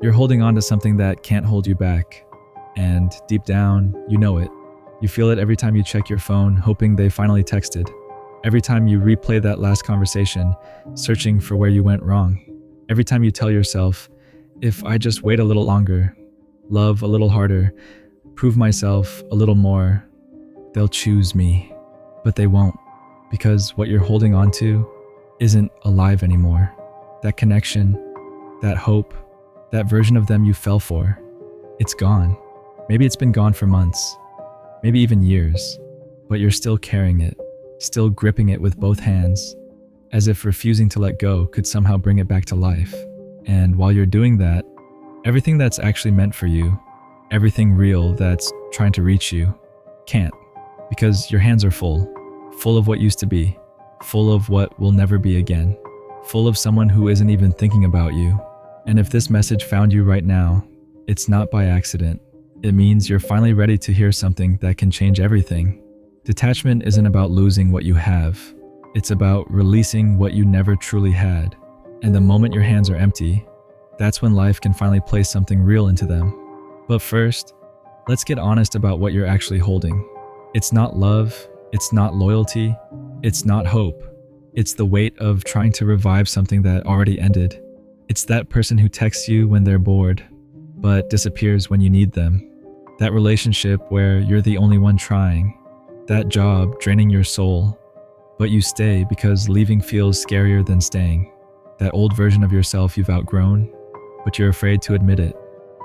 You're holding on to something that can't hold you back. And deep down, you know it. You feel it every time you check your phone, hoping they finally texted. Every time you replay that last conversation, searching for where you went wrong. Every time you tell yourself, if I just wait a little longer, love a little harder, prove myself a little more, they'll choose me. But they won't, because what you're holding on to isn't alive anymore. That connection, that hope, that version of them you fell for, it's gone. Maybe it's been gone for months, maybe even years, but you're still carrying it, still gripping it with both hands, as if refusing to let go could somehow bring it back to life. And while you're doing that, everything that's actually meant for you, everything real that's trying to reach you, can't, because your hands are full of what used to be, full of what will never be again, full of someone who isn't even thinking about you. And if this message found you right now, it's not by accident. It means you're finally ready to hear something that can change everything. Detachment isn't about losing what you have. It's about releasing what you never truly had. And the moment your hands are empty, that's when life can finally place something real into them. But first, let's get honest about what you're actually holding. It's not love, it's not loyalty, it's not hope. It's the weight of trying to revive something that already ended. It's that person who texts you when they're bored, but disappears when you need them. That relationship where you're the only one trying. That job draining your soul, but you stay because leaving feels scarier than staying. That old version of yourself you've outgrown, but you're afraid to admit it.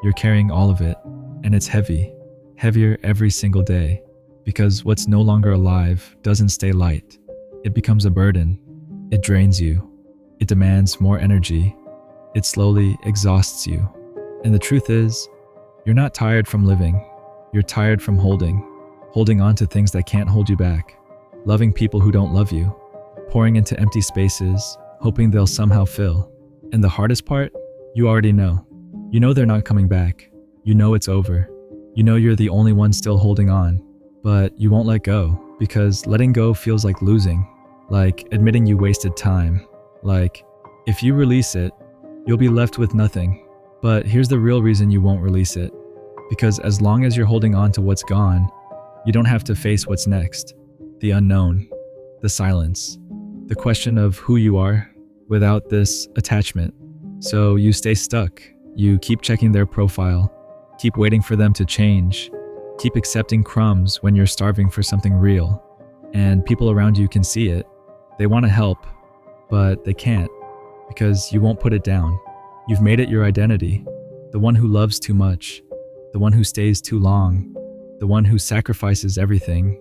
You're carrying all of it, and it's heavy, heavier every single day, because what's no longer alive doesn't stay light. It becomes a burden. It drains you. It demands more energy. It slowly exhausts you. And the truth is, you're not tired from living. You're tired from holding on to things that can't hold you back, loving people who don't love you, pouring into empty spaces, hoping they'll somehow fill. And the hardest part? You already know. You know they're not coming back. You know it's over. You know you're the only one still holding on, but you won't let go, because letting go feels like losing, like admitting you wasted time, like if you release it, you'll be left with nothing. But here's the real reason you won't release it. Because as long as you're holding on to what's gone, you don't have to face what's next. The unknown, the silence, the question of who you are without this attachment. So you stay stuck. You keep checking their profile, keep waiting for them to change, keep accepting crumbs when you're starving for something real. And people around you can see it. They want to help, but they can't, because you won't put it down. You've made it your identity, the one who loves too much, the one who stays too long, the one who sacrifices everything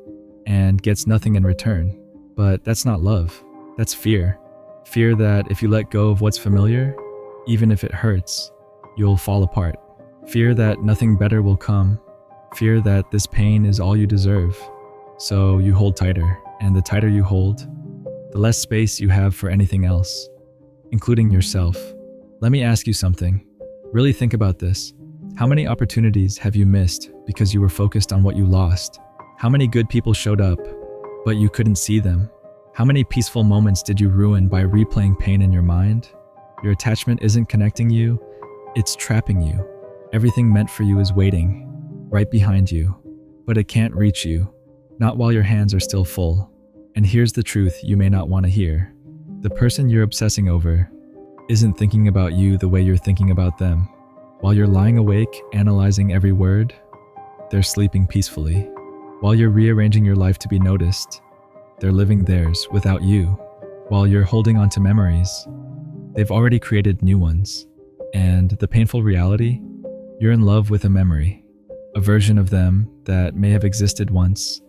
and gets nothing in return. But that's not love, that's fear. Fear that if you let go of what's familiar, even if it hurts, you'll fall apart. Fear that nothing better will come. Fear that this pain is all you deserve. So you hold tighter, and the tighter you hold, the less space you have for anything else, including yourself. Let me ask you something. Really think about this. How many opportunities have you missed because you were focused on what you lost? How many good people showed up, but you couldn't see them? How many peaceful moments did you ruin by replaying pain in your mind? Your attachment isn't connecting you, it's trapping you. Everything meant for you is waiting, right behind you, but it can't reach you, not while your hands are still full. And here's the truth you may not want to hear. The person you're obsessing over isn't thinking about you the way you're thinking about them. While you're lying awake, analyzing every word, they're sleeping peacefully. While you're rearranging your life to be noticed, they're living theirs without you. While you're holding on to memories, they've already created new ones. And the painful reality, you're in love with a memory, a version of them that may have existed once,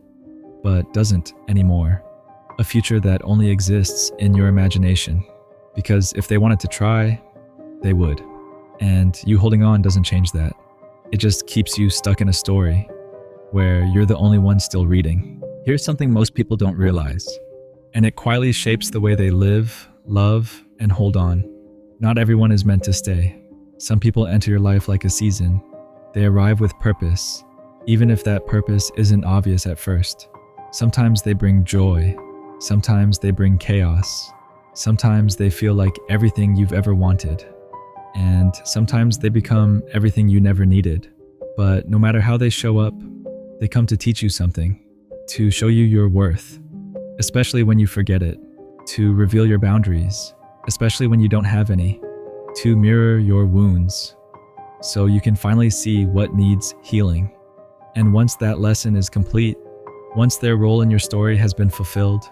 but doesn't anymore. A future that only exists in your imagination. Because if they wanted to try, they would. And you holding on doesn't change that. It just keeps you stuck in a story where you're the only one still reading. Here's something most people don't realize, and it quietly shapes the way they live, love, and hold on. Not everyone is meant to stay. Some people enter your life like a season. They arrive with purpose, even if that purpose isn't obvious at first. Sometimes they bring joy. Sometimes they bring chaos. Sometimes they feel like everything you've ever wanted. And sometimes they become everything you never needed. But no matter how they show up, they come to teach you something, to show you your worth, especially when you forget it, to reveal your boundaries, especially when you don't have any, to mirror your wounds, so you can finally see what needs healing. And once that lesson is complete, once their role in your story has been fulfilled,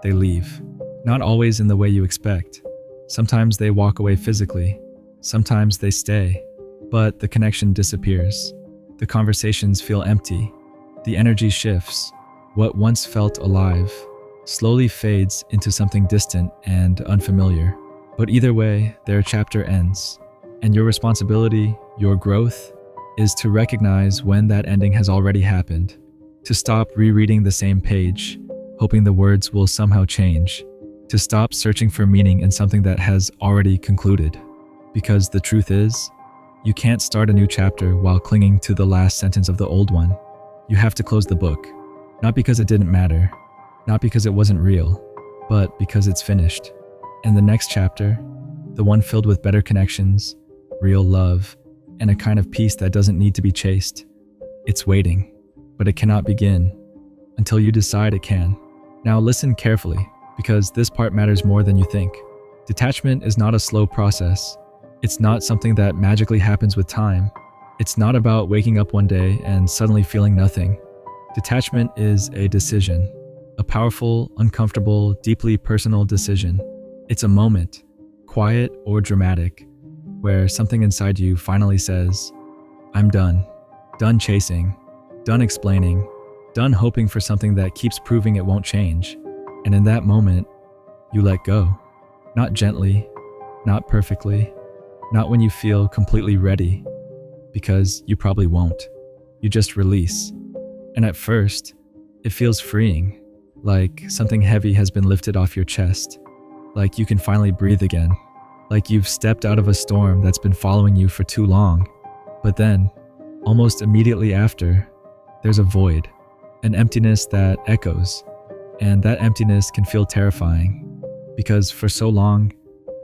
they leave. Not always in the way you expect. Sometimes they walk away physically. Sometimes they stay. But the connection disappears. The conversations feel empty. The energy shifts. What once felt alive slowly fades into something distant and unfamiliar. But either way, their chapter ends. And your responsibility, your growth, is to recognize when that ending has already happened. To stop rereading the same page, hoping the words will somehow change. To stop searching for meaning in something that has already concluded. Because the truth is, you can't start a new chapter while clinging to the last sentence of the old one. You have to close the book. Not because it didn't matter, not because it wasn't real, but because it's finished. And the next chapter, the one filled with better connections, real love, and a kind of peace that doesn't need to be chased, it's waiting, but it cannot begin until you decide it can. Now listen carefully, because this part matters more than you think. Detachment is not a slow process. It's not something that magically happens with time. It's not about waking up one day and suddenly feeling nothing. Detachment is a decision, a powerful, uncomfortable, deeply personal decision. It's a moment, quiet or dramatic, where something inside you finally says, I'm done. Done chasing, done explaining, done hoping for something that keeps proving it won't change. And in that moment, you let go. Not gently, not perfectly, not when you feel completely ready, because you probably won't. You just release. And at first, it feels freeing, like something heavy has been lifted off your chest, like you can finally breathe again, like you've stepped out of a storm that's been following you for too long. But then, almost immediately after, there's a void, an emptiness that echoes. And that emptiness can feel terrifying, because for so long,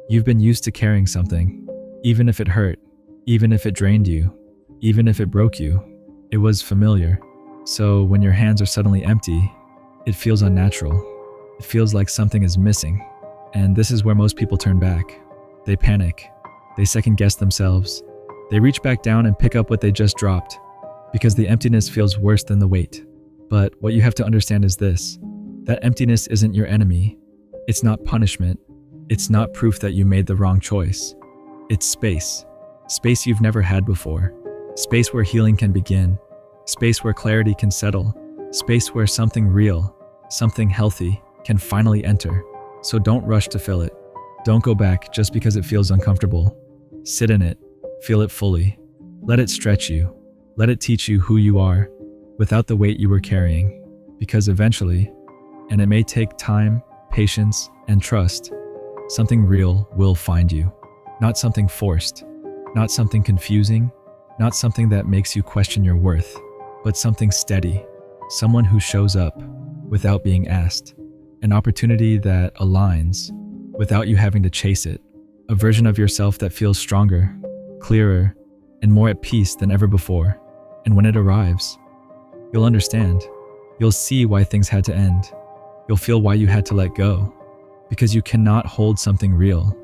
you've been used to carrying something, even if it hurt, even if it drained you, even if it broke you. It was familiar. So when your hands are suddenly empty, it feels unnatural. It feels like something is missing. And this is where most people turn back. They panic. They second-guess themselves. They reach back down and pick up what they just dropped, because the emptiness feels worse than the weight. But what you have to understand is this. That emptiness isn't your enemy. It's not punishment. It's not proof that you made the wrong choice. It's space. Space you've never had before. Space where healing can begin. Space where clarity can settle. Space where something real, something healthy, can finally enter. So don't rush to fill it. Don't go back just because it feels uncomfortable. Sit in it. Feel it fully. Let it stretch you. Let it teach you who you are without the weight you were carrying. Because eventually, and it may take time, patience, and trust, something real will find you. Not something forced, not something confusing, not something that makes you question your worth, but something steady, someone who shows up without being asked, an opportunity that aligns without you having to chase it, a version of yourself that feels stronger, clearer, and more at peace than ever before. And when it arrives, you'll understand. You'll see why things had to end. You'll feel why you had to let go, because you cannot hold something real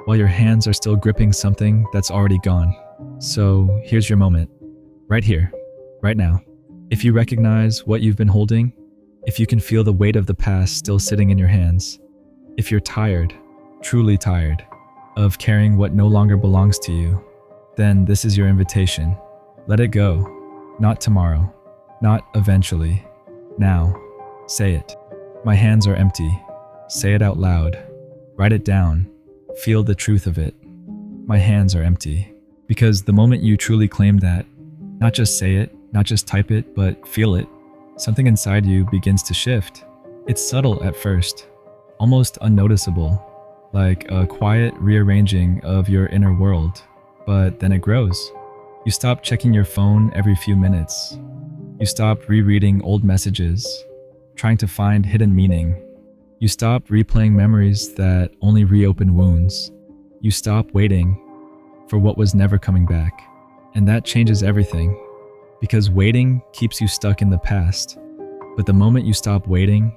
while your hands are still gripping something that's already gone. So here's your moment, right here, right now. If you recognize what you've been holding, if you can feel the weight of the past still sitting in your hands, if you're tired, truly tired, of carrying what no longer belongs to you, then this is your invitation. Let it go. Not tomorrow, not eventually. Now, say it. My hands are empty. Say it out loud. Write it down. Feel the truth of it. My hands are empty. Because the moment you truly claim that, not just say it, not just type it, but feel it, something inside you begins to shift. It's subtle at first, almost unnoticeable, like a quiet rearranging of your inner world. But then it grows. You stop checking your phone every few minutes. You stop rereading old messages, trying to find hidden meaning. You stop replaying memories that only reopen wounds. You stop waiting. for what was never coming back. And that changes everything, because waiting keeps you stuck in the past. But the moment you stop waiting,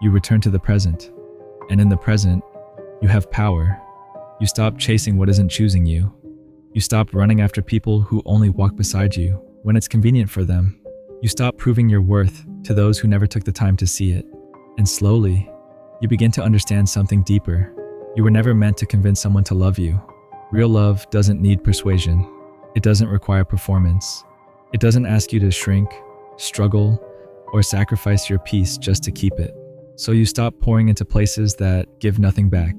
you return to the present. And in the present, you have power. You stop chasing what isn't choosing you. You stop running after people who only walk beside you when it's convenient for them. You stop proving your worth to those who never took the time to see it. And slowly, you begin to understand something deeper. You were never meant to convince someone to love you. Real love doesn't need persuasion. It doesn't require performance. It doesn't ask you to shrink, struggle, or sacrifice your peace just to keep it. So you stop pouring into places that give nothing back.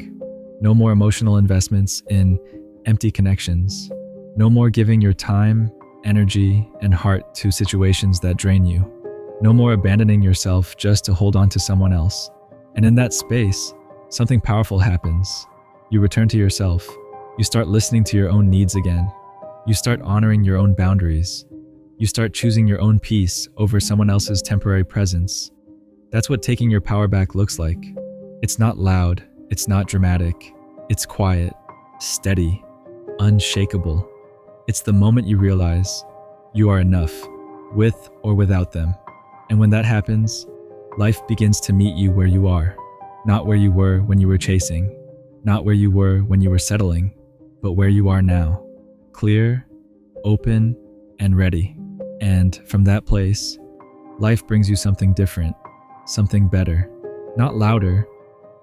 No more emotional investments in empty connections. No more giving your time, energy, and heart to situations that drain you. No more abandoning yourself just to hold on to someone else. And in that space, something powerful happens. You return to yourself. You start listening to your own needs again. You start honoring your own boundaries. You start choosing your own peace over someone else's temporary presence. That's what taking your power back looks like. It's not loud. It's not dramatic. It's quiet, steady, unshakable. It's the moment you realize you are enough, with or without them. And when that happens, life begins to meet you where you are. Not where you were when you were chasing. Not where you were when you were settling, but where you are now. Clear, open, and ready. And from that place, life brings you something different, something better. Not louder,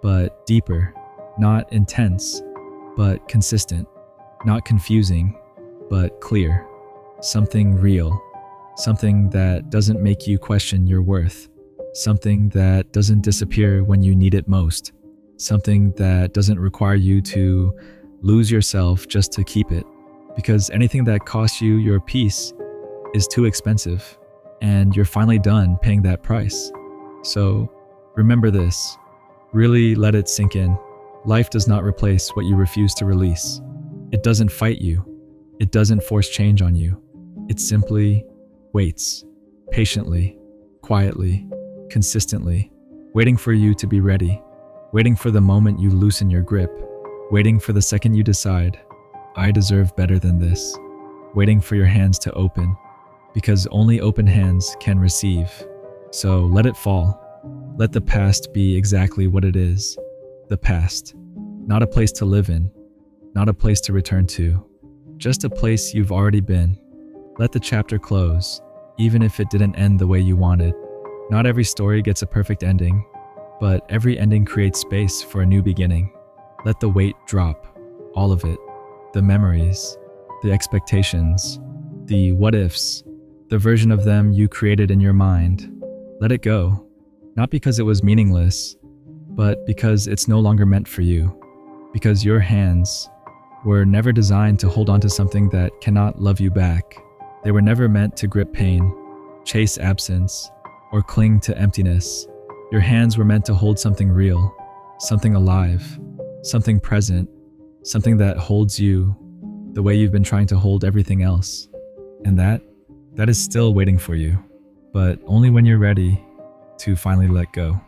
but deeper. Not intense, but consistent. Not confusing, but clear. Something real. Something that doesn't make you question your worth. Something that doesn't disappear when you need it most. Something that doesn't require you to lose yourself just to keep it. Because anything that costs you your peace is too expensive, and you're finally done paying that price. So remember this. Really let it sink in. Life does not replace what you refuse to release. It doesn't fight you. It doesn't force change on you. It simply waits, patiently, quietly, consistently, waiting for you to be ready, waiting for the moment you loosen your grip, waiting for the second you decide, I deserve better than this, waiting for your hands to open, because only open hands can receive. So let it fall. Let the past be exactly what it is, the past. Not a place to live in, not a place to return to, just a place you've already been. Let the chapter close, even if it didn't end the way you wanted. Not every story gets a perfect ending, but every ending creates space for a new beginning. Let the weight drop, all of it. The memories, the expectations, the what-ifs, the version of them you created in your mind. Let it go, not because it was meaningless, but because it's no longer meant for you. Because your hands were never designed to hold on to something that cannot love you back. They were never meant to grip pain, chase absence, or cling to emptiness. Your hands were meant to hold something real, something alive, something present, something that holds you the way you've been trying to hold everything else. And that is still waiting for you, but only when you're ready to finally let go.